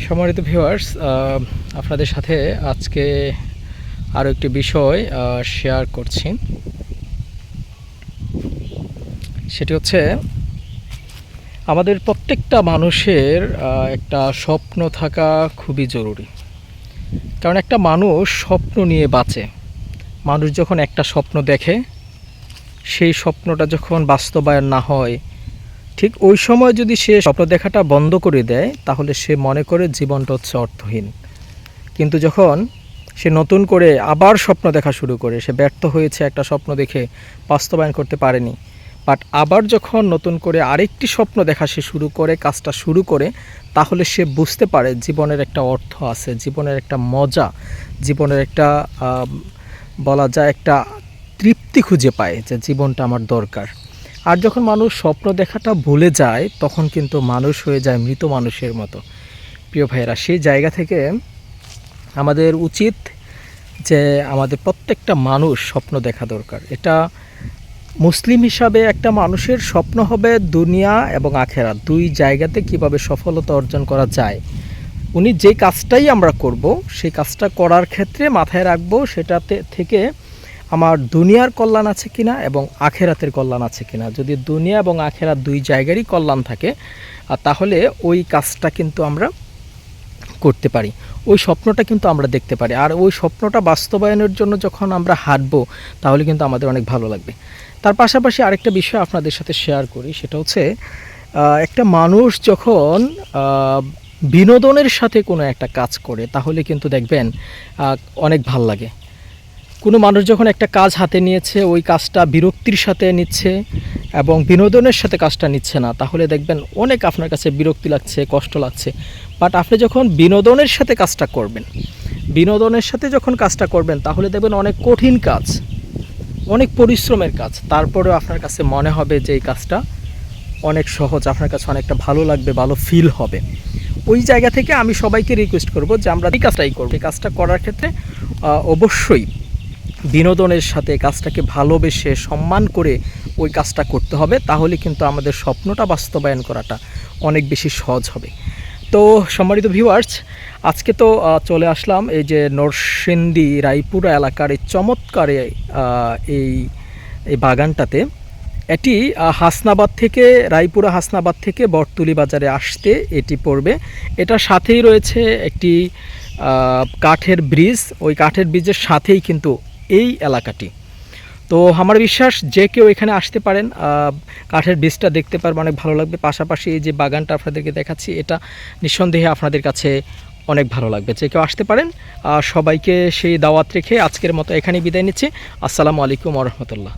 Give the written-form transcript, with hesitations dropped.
সম্মানিত ভিউয়ার্স, আপনাদের সাথে আজকে আরও একটি বিষয় শেয়ার করছি। সেটি হচ্ছে আমাদের প্রত্যেকটা মানুষের একটা স্বপ্ন থাকা খুবই জরুরি। কারণ একটা মানুষ স্বপ্ন নিয়ে বাঁচে। মানুষ যখন একটা স্বপ্ন দেখে, সেই স্বপ্নটা যখন বাস্তবায়ন না হয়, ঠিক ওই সময় যদি সে স্বপ্ন দেখাটা বন্ধ করে দেয়, তাহলে সে মনে করে জীবনটা হচ্ছে অর্থহীন। কিন্তু যখন সে নতুন করে আবার স্বপ্ন দেখা শুরু করে, সে ব্যর্থ হয়েছে একটা স্বপ্ন দেখে বাস্তবায়ন করতে পারেনি, বাট আবার যখন নতুন করে আরেকটি স্বপ্ন দেখা সে শুরু করে, কাজটা শুরু করে, তাহলে সে বুঝতে পারে জীবনের একটা অর্থ আছে, জীবনের একটা মজা, জীবনের একটা বলা যায় একটা তৃপ্তি খুঁজে পায় যে জীবনটা আমার দরকার। আর যখন মানুষ স্বপ্ন দেখাটা ভুলে যায়, তখন কিন্তু মানুষ হয়ে যায় মৃত মানুষের মতো। প্রিয় ভাইয়েরা, সেই জায়গা থেকে আমাদের উচিত যে আমাদের প্রত্যেকটা মানুষ স্বপ্ন দেখা দরকার। এটা মুসলিম হিসাবে একটা মানুষের স্বপ্ন হবে দুনিয়া এবং আখেরাত দুই জায়গাতে কিভাবে সফলতা অর্জন করা যায়। উনি যে কাজটাই আমরা করব, সেই কাজটা করার ক্ষেত্রে মাথায় রাখবো সেটাতে থেকে আমার দুনিয়ার কল্যাণ আছে কিনা এবং আখেরাতের কল্যাণ আছে কিনা। যদি দুনিয়া এবং আখেরাত দুই জায়গারই কল্যাণ থাকে, তাহলে ওই কাজটা কিন্তু আমরা করতে পারি, ওই স্বপ্নটা কিন্তু আমরা দেখতে পারি। আর ওই স্বপ্নটা বাস্তবায়নের জন্য যখন আমরা হাঁটবো, তাহলে কিন্তু আমাদের অনেক ভালো লাগবে। তার পাশাপাশি আরেকটা বিষয় আপনাদের সাথে শেয়ার করি, সেটা হচ্ছে একটা মানুষ যখন বিনোদনের সাথে কোনো একটা কাজ করে, তাহলে কিন্তু দেখবেন অনেক ভাল লাগে। কোনো মানুষ যখন একটা কাজ হাতে নিয়েছে, ওই কাজটা বিরক্তির সাথে নিচ্ছে এবং বিনোদনের সাথে কাজটা নিচ্ছে না, তাহলে দেখবেন অনেক আপনার কাছে বিরক্তি লাগছে, কষ্ট লাগছে। বাট আপনি যখন বিনোদনের সাথে কাজটা করবেন, বিনোদনের সাথে যখন কাজটা করবেন, তাহলে দেখবেন অনেক কঠিন কাজ, অনেক পরিশ্রমের কাজ, তারপরেও আপনার কাছে মনে হবে যে এই কাজটা অনেক সহজ, আপনার কাছে অনেকটা ভালো লাগবে, ভালো ফিল হবে। ওই জায়গা থেকে আমি সবাইকে রিকোয়েস্ট করব যে আমরা এই কাজটাই করব। এই কাজটা করার ক্ষেত্রে অবশ্যই বিনোদনের সাথে কাজটাকে ভালোবেসে সম্মান করে ওই কাজটা করতে হবে, তাহলে কিন্তু আমাদের স্বপ্নটা বাস্তবায়ন করাটা অনেক বেশি সহজ হবে। তো সম্মানিত ভিউয়ার্স, আজকে তো চলে আসলাম এই যে নরসিংদী রায়পুরা এলাকার এই চমৎকার এই বাগানটাতে। এটি হাসনাবাদ থেকে, রায়পুরা হাসনাবাদ থেকে বটতলী বাজারে আসতে এটি পড়বে। এটার সাথেই রয়েছে একটি কাঠের ব্রিজ, ওই কাঠের ব্রিজের সাথেই কিন্তু এই এলাকাটি। তো আমার বিশ্বাস যে কেউ এখানে আসতে পারেন, কাঠের ব্রিজটা দেখতে পারবেন, অনেক ভালো লাগবে। পাশাপাশি এই যে বাগানটা আপনাদেরকে দেখাচ্ছি, এটা নিঃসন্দেহে আপনাদের কাছে অনেক ভালো লাগবে। যে কেউ আসতে পারেন। সবাইকে সেই দাওয়াত রেখে আজকের মতো এখানেই বিদায় নিচ্ছি। আসসালামু আলাইকুম ওয়া রাহমাতুল্লাহ।